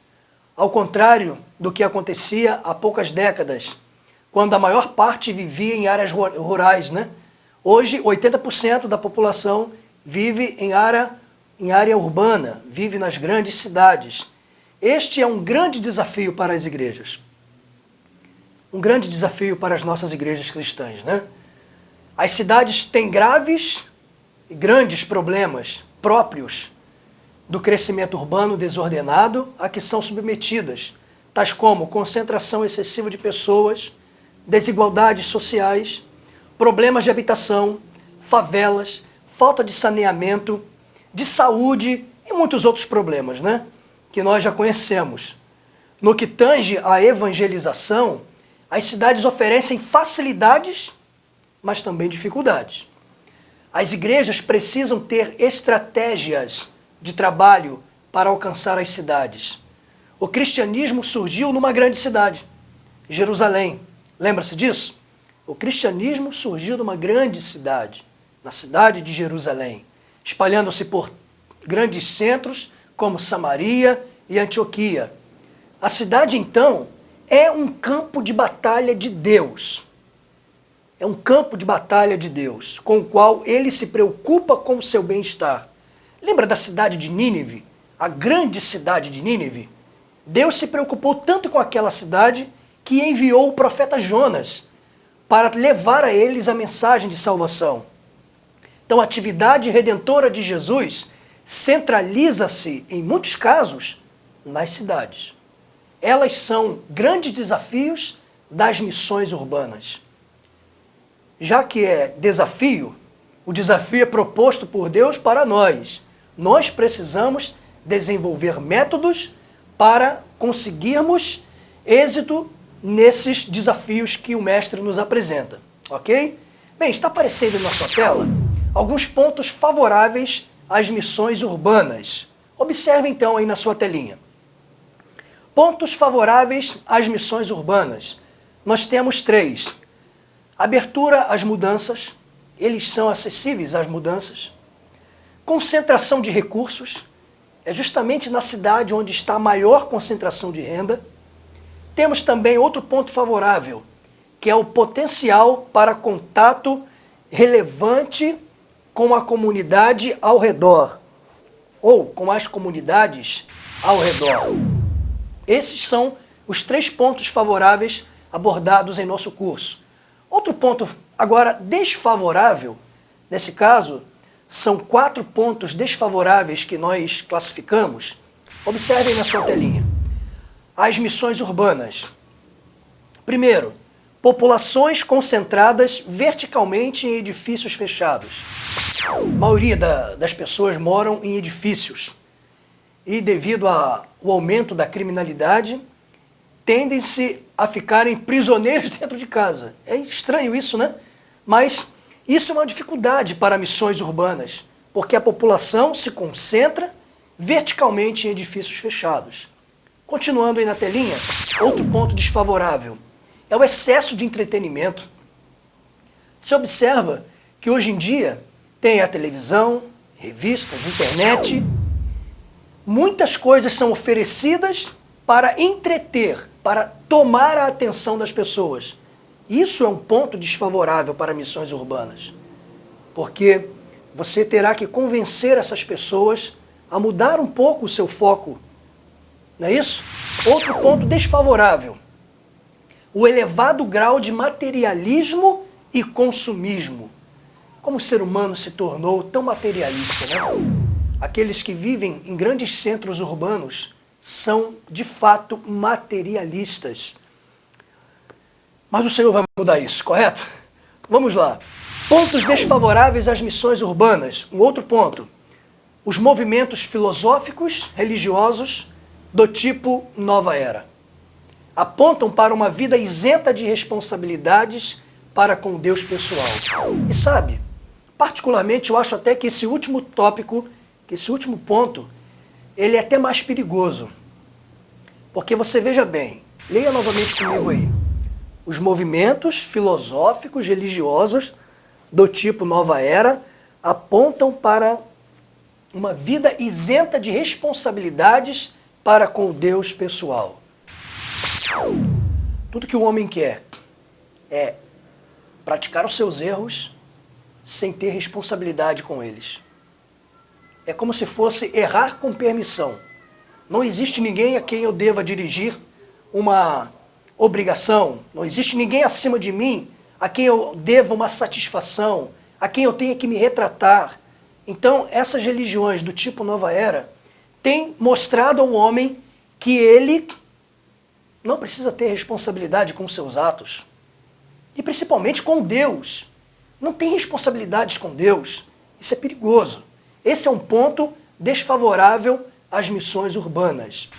A: ao contrário do que acontecia há poucas décadas, quando a maior parte vivia em áreas rurais, né? Hoje, 80% da população vive em área urbana, vive nas grandes cidades. Este é um grande desafio para as igrejas. Um grande desafio para as nossas igrejas cristãs, né? As cidades têm graves e grandes problemas próprios do crescimento urbano desordenado a que são submetidas, tais como concentração excessiva de pessoas, desigualdades sociais, problemas de habitação, favelas, falta de saneamento, de saúde e muitos outros problemas, né? Que nós já conhecemos. No que tange à evangelização, as cidades oferecem facilidades, mas também dificuldades. As igrejas precisam ter estratégias de trabalho para alcançar as cidades. O cristianismo surgiu numa grande cidade, Jerusalém. Lembra-se disso? O cristianismo surgiu numa grande cidade, na cidade de Jerusalém, espalhando-se por grandes centros como Samaria e Antioquia. A cidade, então, é um campo de batalha de Deus. É um campo de batalha de Deus, com o qual ele se preocupa com o seu bem-estar. Lembra da cidade de Nínive? A grande cidade de Nínive? Deus se preocupou tanto com aquela cidade que enviou o profeta Jonas para levar a eles a mensagem de salvação. Então, a atividade redentora de Jesus centraliza-se, em muitos casos, nas cidades. Elas são grandes desafios das missões urbanas. Já que é desafio, o desafio é proposto por Deus para nós. Nós precisamos desenvolver métodos para conseguirmos êxito nesses desafios que o mestre nos apresenta, ok? Bem, está aparecendo na sua tela alguns pontos favoráveis às missões urbanas. Observe então aí na sua telinha. Pontos favoráveis às missões urbanas. Nós temos 3. Abertura às mudanças, eles são acessíveis às mudanças. Concentração de recursos, é justamente na cidade onde está a maior concentração de renda. Temos também outro ponto favorável, que é o potencial para contato relevante com a comunidade ao redor, ou com as comunidades ao redor. Esses são os 3 pontos favoráveis abordados em nosso curso. Outro ponto, agora, desfavorável, nesse caso, são 4 pontos desfavoráveis que nós classificamos. Observem na sua telinha. As missões urbanas. Primeiro, populações concentradas verticalmente em edifícios fechados. A maioria das pessoas moram em edifícios. E devido ao aumento da criminalidade, tendem-se a ficarem prisioneiros dentro de casa. É estranho isso, né? Mas isso é uma dificuldade para missões urbanas, porque a população se concentra verticalmente em edifícios fechados. Continuando aí na telinha, outro ponto desfavorável é o excesso de entretenimento. Você observa que hoje em dia tem a televisão, revistas, internet, muitas coisas são oferecidas para entreter, para tomar a atenção das pessoas. Isso é um ponto desfavorável para missões urbanas, porque você terá que convencer essas pessoas a mudar um pouco o seu foco, não é isso? Outro ponto desfavorável, o elevado grau de materialismo e consumismo. como o ser humano se tornou tão materialista, né? Aqueles que vivem em grandes centros urbanos são, de fato, materialistas. Mas o Senhor vai mudar isso, correto? Vamos lá. Pontos desfavoráveis às missões urbanas. Um outro ponto. Os movimentos filosóficos, religiosos, do tipo Nova Era. Apontam para uma vida isenta de responsabilidades para com Deus pessoal. E sabe, particularmente eu acho até que esse último tópico, que esse último ponto, ele é até mais perigoso. Porque você veja bem, leia novamente comigo aí. Os movimentos filosóficos, religiosos, do tipo Nova Era, apontam para uma vida isenta de responsabilidades para com o Deus pessoal. Tudo que o homem quer é praticar os seus erros sem ter responsabilidade com eles. É como se fosse errar com permissão. Não existe ninguém a quem eu deva dirigir uma obrigação, não existe ninguém acima de mim a quem eu deva uma satisfação, a quem eu tenha que me retratar. Então, essas religiões do tipo Nova Era têm mostrado ao homem que ele não precisa ter responsabilidade com seus atos. E principalmente com Deus. Não tem responsabilidades com Deus. Isso é perigoso. Esse é um ponto desfavorável às missões urbanas.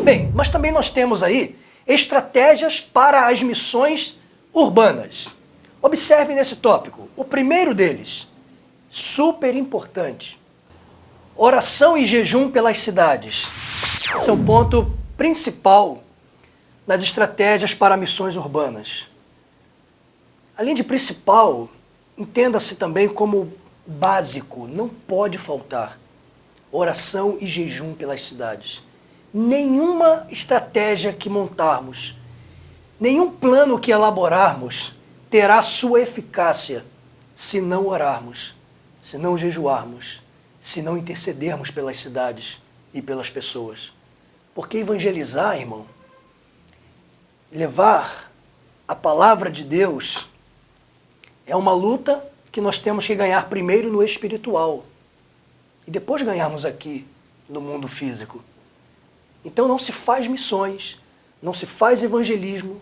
A: Bem, mas também nós temos aí estratégias para as missões urbanas. Observe nesse tópico. O primeiro deles, super importante. Oração e jejum pelas cidades. Esse é o ponto principal nas estratégias para missões urbanas. Além de principal, entenda-se também como básico, não pode faltar oração e jejum pelas cidades. Nenhuma estratégia que montarmos, nenhum plano que elaborarmos terá sua eficácia se não orarmos, se não jejuarmos, se não intercedermos pelas cidades e pelas pessoas. Porque evangelizar, irmão, levar a palavra de Deus é uma luta que nós temos que ganhar primeiro no espiritual e depois ganharmos aqui no mundo físico. Então não se faz missões, não se faz evangelismo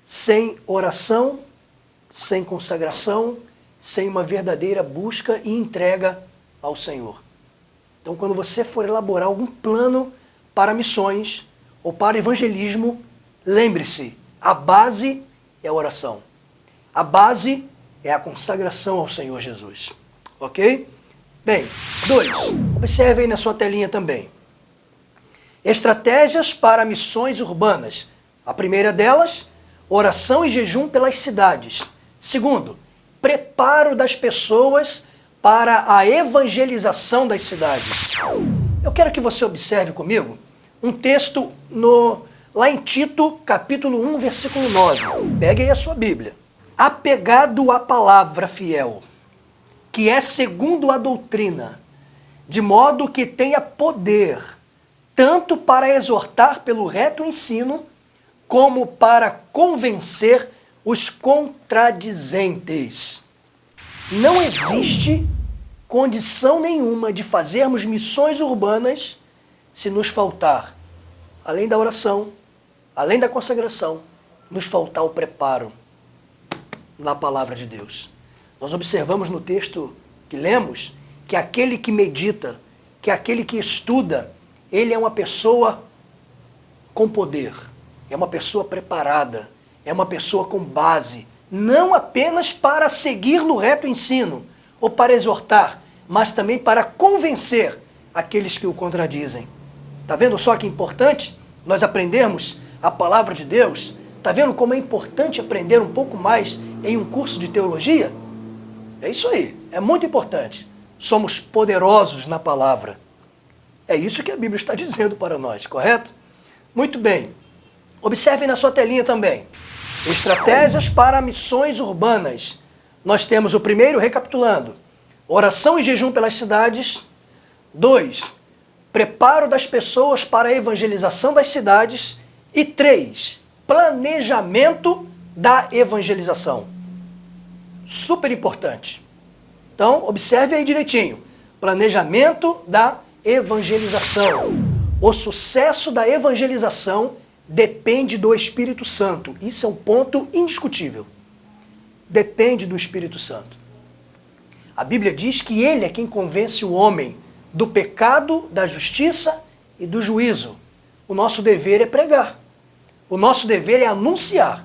A: sem oração, sem consagração, sem uma verdadeira busca e entrega ao Senhor. Então quando você for elaborar algum plano para missões ou para evangelismo, lembre-se, a base é a oração. A base é a consagração ao Senhor Jesus. Ok? Bem, 2. Observe aí na sua telinha também. Estratégias para missões urbanas. A primeira delas, oração e jejum pelas cidades. Segundo, preparo das pessoas para a evangelização das cidades. Eu quero que você observe comigo um texto lá em Tito, capítulo 1, versículo 9. Pegue aí a sua Bíblia. Apegado à palavra fiel, que é segundo a doutrina, de modo que tenha poder, tanto para exortar pelo reto ensino, como para convencer os contradizentes. Não existe condição nenhuma de fazermos missões urbanas se nos faltar, além da oração, além da consagração, nos faltar o preparo na palavra de Deus. Nós observamos no texto que lemos que aquele que medita, que aquele que estuda, ele é uma pessoa com poder, é uma pessoa preparada, é uma pessoa com base, não apenas para seguir no reto ensino ou para exortar, mas também para convencer aqueles que o contradizem. Está vendo só que importante nós aprendermos a palavra de Deus? Está vendo como é importante aprender um pouco mais em um curso de teologia? É isso aí, é muito importante. Somos poderosos na palavra. É isso que a Bíblia está dizendo para nós, correto? Muito bem. Observe na sua telinha também. Estratégias para missões urbanas. Nós temos o primeiro, recapitulando, oração e jejum pelas cidades. 2, preparo das pessoas para a evangelização das cidades. E 3, planejamento da evangelização. super importante. Então, observe aí direitinho. Planejamento da evangelização. O sucesso da evangelização depende do Espírito Santo. Isso é um ponto indiscutível. Depende do Espírito Santo. A Bíblia diz que ele é quem convence o homem do pecado, da justiça e do juízo. O nosso dever é pregar. O nosso dever é anunciar.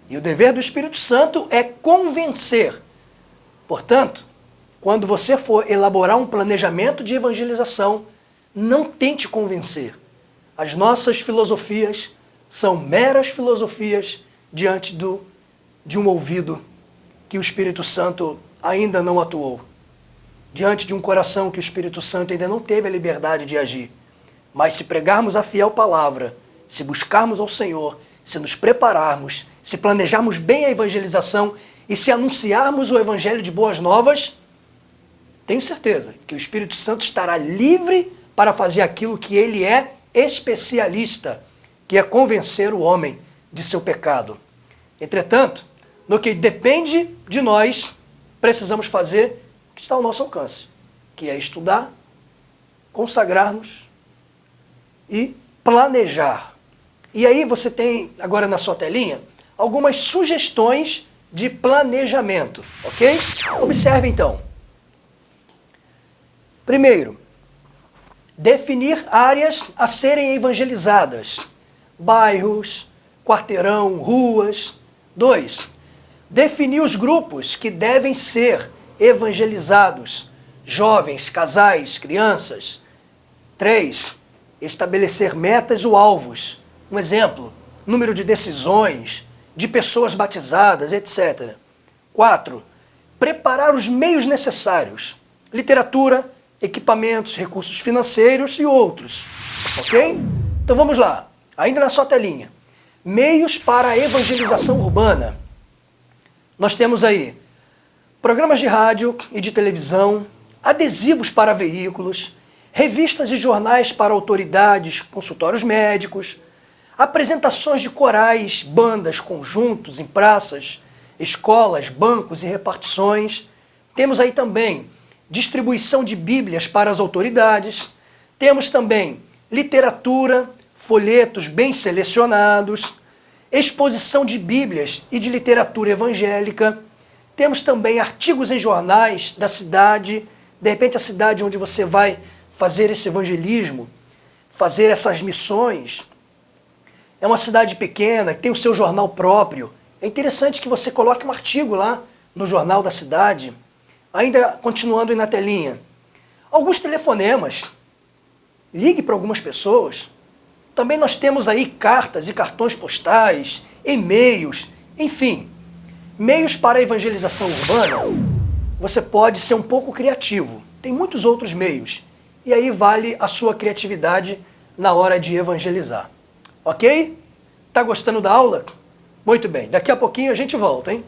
A: E o dever do Espírito Santo é convencer. Portanto, quando você for elaborar um planejamento de evangelização, não tente convencer. As nossas filosofias são meras filosofias diante de um ouvido que o Espírito Santo ainda não atuou. Diante de um coração que o Espírito Santo ainda não teve a liberdade de agir. Mas se pregarmos a fiel palavra, se buscarmos ao Senhor, se nos prepararmos, se planejarmos bem a evangelização e se anunciarmos o evangelho de boas novas, tenho certeza que o Espírito Santo estará livre para fazer aquilo que ele é especialista, que é convencer o homem de seu pecado. Entretanto, no que depende de nós, precisamos fazer o que está ao nosso alcance, que é estudar, consagrar-nos e planejar. E aí você tem, agora na sua telinha, algumas sugestões de planejamento, ok? Observe então. Primeiro, definir áreas a serem evangelizadas. Bairros, quarteirão, ruas. 2. Definir os grupos que devem ser evangelizados. Jovens, casais, crianças. 3. Estabelecer metas ou alvos. Um exemplo, número de decisões, de pessoas batizadas, etc. 4. Preparar os meios necessários. Literatura, equipamentos, recursos financeiros e outros. Ok? Então vamos lá. Ainda na sua telinha. Meios para a evangelização urbana. Nós temos aí programas de rádio e de televisão, adesivos para veículos, revistas e jornais para autoridades, consultórios médicos, apresentações de corais, bandas, conjuntos em praças, escolas, bancos e repartições. Temos aí também distribuição de bíblias para as autoridades. Temos também literatura, folhetos bem selecionados, exposição de bíblias e de literatura evangélica. Temos também artigos em jornais da cidade, de repente a cidade onde você vai fazer esse evangelismo, fazer essas missões. É uma cidade pequena, que tem o seu jornal próprio. É interessante que você coloque um artigo lá no jornal da cidade. Ainda continuando aí na telinha. Alguns telefonemas. Ligue para algumas pessoas. Também nós temos aí cartas e cartões postais, e-mails, enfim. Meios para a evangelização urbana, você pode ser um pouco criativo. Tem muitos outros meios. E aí vale a sua criatividade na hora de evangelizar. Ok? Tá gostando da aula? Muito bem. Daqui a pouquinho a gente volta, hein?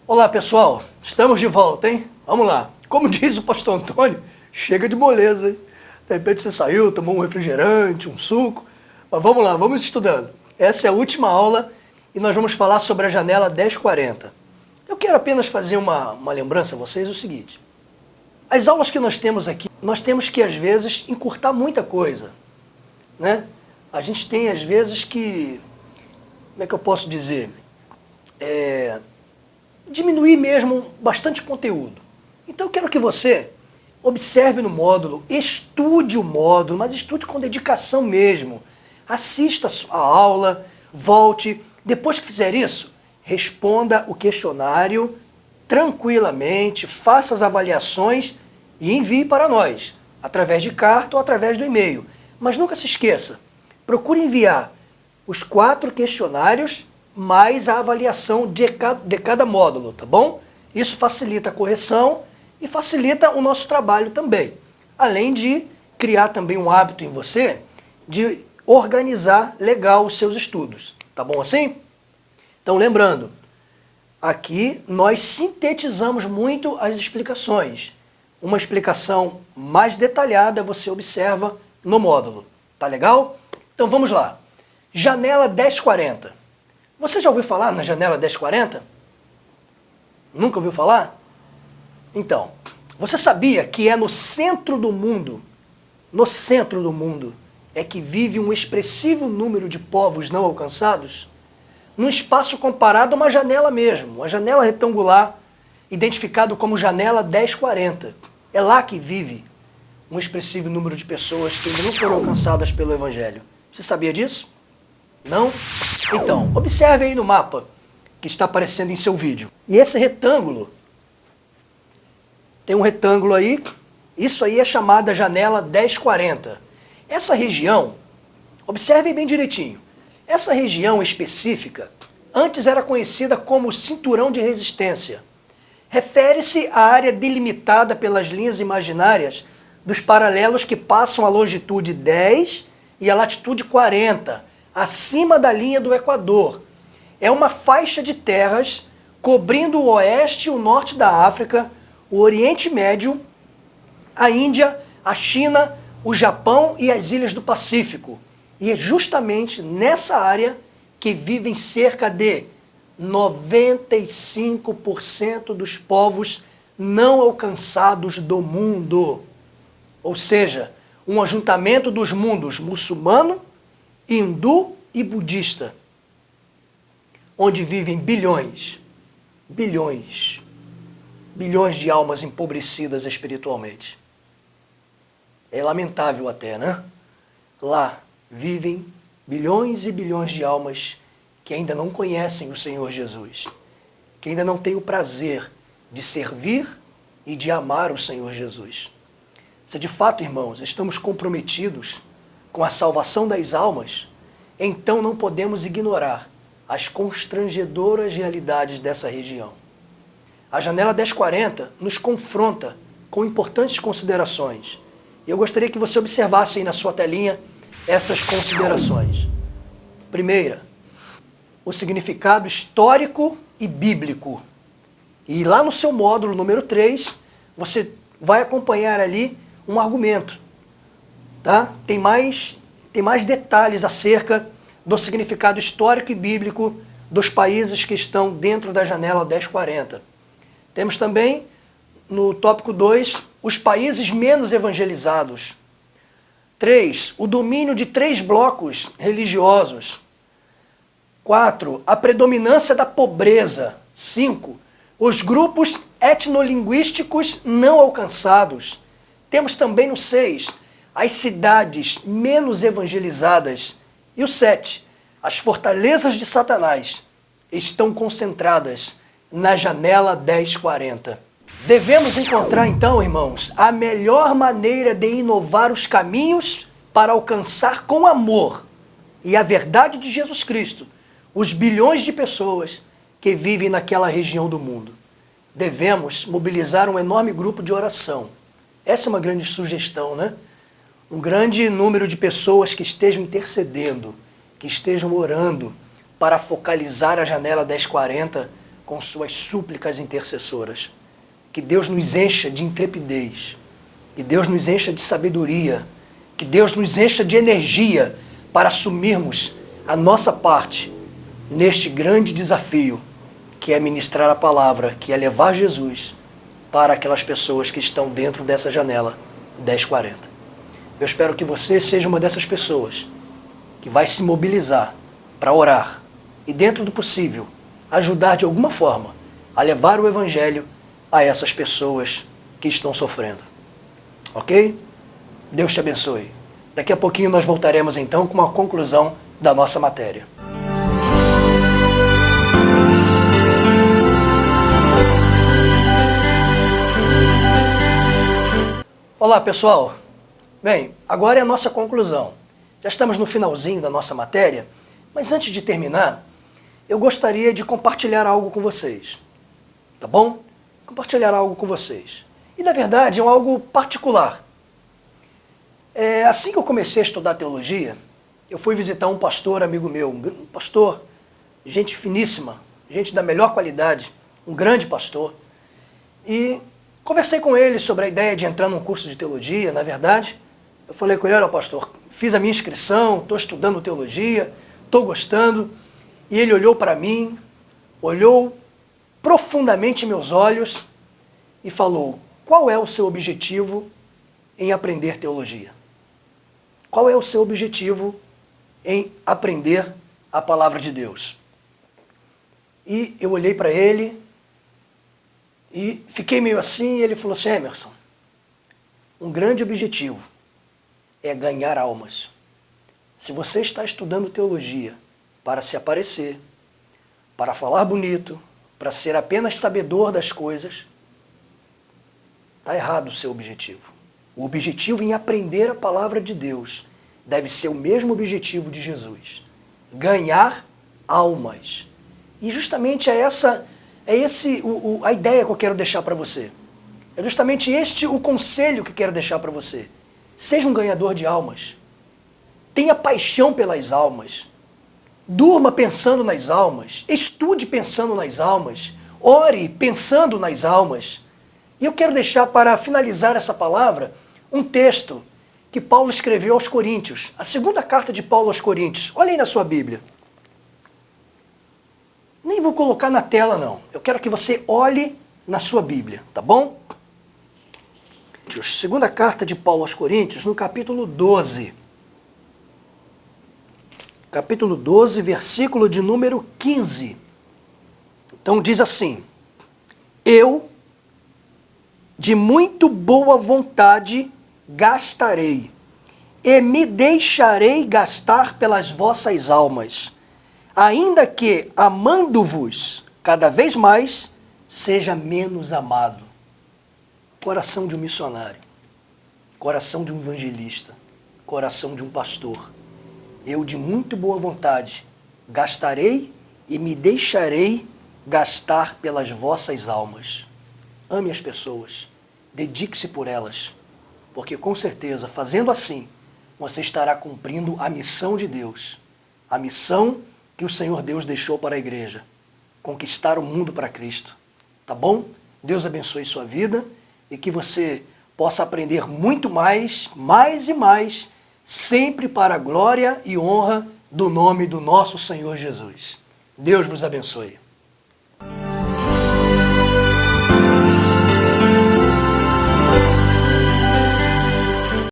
A: Olá pessoal, estamos de volta, hein? Vamos lá. Como diz o pastor Antônio, chega de moleza, hein? De repente você saiu, tomou um refrigerante, um suco, mas vamos lá, vamos estudando. Essa é a última aula e nós vamos falar sobre a janela 1040. Eu quero apenas fazer uma lembrança a vocês, o seguinte. As aulas que nós temos aqui, nós temos que às vezes encurtar muita coisa, né? A gente tem às vezes que, como é que eu posso dizer? Diminuir mesmo bastante conteúdo. Então eu quero que você observe no módulo, estude o módulo, mas estude com dedicação mesmo. Assista a aula, volte. Depois que fizer isso, responda o questionário tranquilamente, faça as avaliações e envie para nós, através de carta ou através do e-mail. Mas nunca se esqueça, procure enviar os 4 questionários mais a avaliação de cada módulo, tá bom? Isso facilita a correção e facilita o nosso trabalho também. Além de criar também um hábito em você de organizar legal os seus estudos. Tá bom assim? Então lembrando, aqui nós sintetizamos muito as explicações. Uma explicação mais detalhada você observa no módulo. Tá legal? Então vamos lá. Janela 1040. Você já ouviu falar na janela 1040? Nunca ouviu falar? Então, você sabia que é no centro do mundo, é que vive um expressivo número de povos não alcançados? Num espaço comparado a uma janela mesmo, uma janela retangular, identificado como janela 1040. É lá que vive um expressivo número de pessoas que ainda não foram alcançadas pelo Evangelho. Você sabia disso? Não? Então, observe aí no mapa que está aparecendo em seu vídeo. E esse retângulo, tem um retângulo aí, isso aí é chamada janela 1040. Essa região, observe bem direitinho, essa região específica antes era conhecida como cinturão de resistência. Refere-se à área delimitada pelas linhas imaginárias dos paralelos que passam a longitude 10 e a latitude 40, acima da linha do Equador. É uma faixa de terras cobrindo o oeste e o norte da África, o Oriente Médio, a Índia, a China, o Japão e as ilhas do Pacífico. E é justamente nessa área que vivem cerca de 95% dos povos não alcançados do mundo. Ou seja, um ajuntamento dos mundos muçulmano, hindu e budista, onde vivem bilhões de almas empobrecidas espiritualmente. É lamentável até, né? Lá vivem bilhões e bilhões de almas que ainda não conhecem o Senhor Jesus, que ainda não têm o prazer de servir e de amar o Senhor Jesus. Se de fato, irmãos, estamos comprometidos com a salvação das almas, então não podemos ignorar as constrangedoras realidades dessa região. A janela 1040 nos confronta com importantes considerações. E eu gostaria que você observasse aí na sua telinha essas considerações. Primeira, o significado histórico e bíblico. E lá no seu módulo número 3, você vai acompanhar ali um argumento. Tá? Tem mais detalhes acerca do significado histórico e bíblico dos países que estão dentro da janela 1040. Temos também, no tópico 2, os países menos evangelizados. 3, o domínio de 3 blocos religiosos. 4, a predominância da pobreza. 5, os grupos etnolinguísticos não alcançados. Temos também no 6, as cidades menos evangelizadas. E o 7, as fortalezas de Satanás estão concentradas na janela 1040. Devemos encontrar então, irmãos, a melhor maneira de inovar os caminhos para alcançar com amor e a verdade de Jesus Cristo os bilhões de pessoas que vivem naquela região do mundo. Devemos mobilizar um enorme grupo de oração. Essa é uma grande sugestão, né? Um grande número de pessoas que estejam intercedendo, que estejam orando para focalizar a janela 1040 com suas súplicas intercessoras. Que Deus nos encha de intrepidez, que Deus nos encha de sabedoria, que Deus nos encha de energia para assumirmos a nossa parte neste grande desafio que é ministrar a palavra, que é levar Jesus para aquelas pessoas que estão dentro dessa janela 1040. Eu espero que você seja uma dessas pessoas que vai se mobilizar para orar e, dentro do possível, ajudar de alguma forma a levar o Evangelho a essas pessoas que estão sofrendo. Ok? Deus te abençoe. Daqui a pouquinho nós voltaremos então com uma conclusão da nossa matéria. Olá, pessoal. Bem, agora é a nossa conclusão. Já estamos no finalzinho da nossa matéria, mas antes de terminar, eu gostaria de compartilhar algo com vocês. Tá bom? Compartilhar algo com vocês. E, na verdade, é algo particular. Assim que eu comecei a estudar teologia, eu fui visitar um pastor amigo meu, um pastor, gente finíssima, gente da melhor qualidade, um grande pastor, e conversei com ele sobre a ideia de entrar num curso de teologia, na verdade, Eu falei com ele, olha pastor, fiz a minha inscrição, estou estudando teologia, estou gostando. E ele olhou para mim, olhou profundamente em meus olhos e falou, qual é o seu objetivo em aprender teologia? Qual é o seu objetivo em aprender a palavra de Deus? E eu olhei para ele e fiquei meio assim, e ele falou assim, Emerson, um grande objetivo é ganhar almas. Se você está estudando teologia para se aparecer, para falar bonito, para ser apenas sabedor das coisas, está errado o seu objetivo. O objetivo em aprender a palavra de Deus deve ser o mesmo objetivo de Jesus. Ganhar almas. E justamente a ideia que eu quero deixar para você. É justamente este o conselho que quero deixar para você. Seja um ganhador de almas. Tenha paixão pelas almas. Durma pensando nas almas. Estude pensando nas almas. Ore pensando nas almas. E eu quero deixar para finalizar essa palavra um texto que Paulo escreveu aos Coríntios. A segunda carta de Paulo aos Coríntios. Olha aí na sua Bíblia. Nem vou colocar na tela não. Eu quero que você olhe na sua Bíblia, tá bom? Segunda carta de Paulo aos Coríntios, no capítulo 12. Capítulo 12, versículo de número 15. Então diz assim, eu, de muito boa vontade, gastarei, e me deixarei gastar pelas vossas almas, ainda que, amando-vos cada vez mais, seja menos amado. Coração de um missionário, coração de um evangelista, coração de um pastor. Eu, de muito boa vontade, gastarei e me deixarei gastar pelas vossas almas. Ame as pessoas, dedique-se por elas, porque com certeza, fazendo assim, você estará cumprindo a missão de Deus, a missão que o Senhor Deus deixou para a igreja, conquistar o mundo para Cristo. Tá bom? Deus abençoe sua vida e que você possa aprender muito mais e mais, sempre para a glória e honra do nome do nosso Senhor Jesus. Deus vos abençoe.